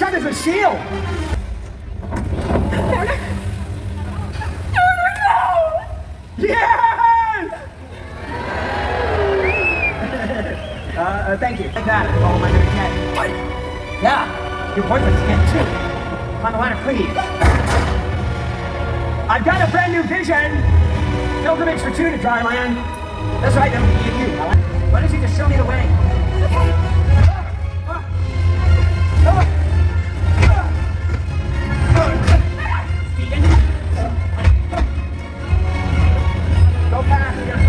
son is a seal. Yes! Thank you. Like that. Oh, my little cat. What? Yeah, your boyfriend's skin too. On the ladder, please. I've got a brand new vision. Pilgrimage for two to dry land. That's right, that would be you. Why don't you just show me the way? Okay. Stephen. Go past.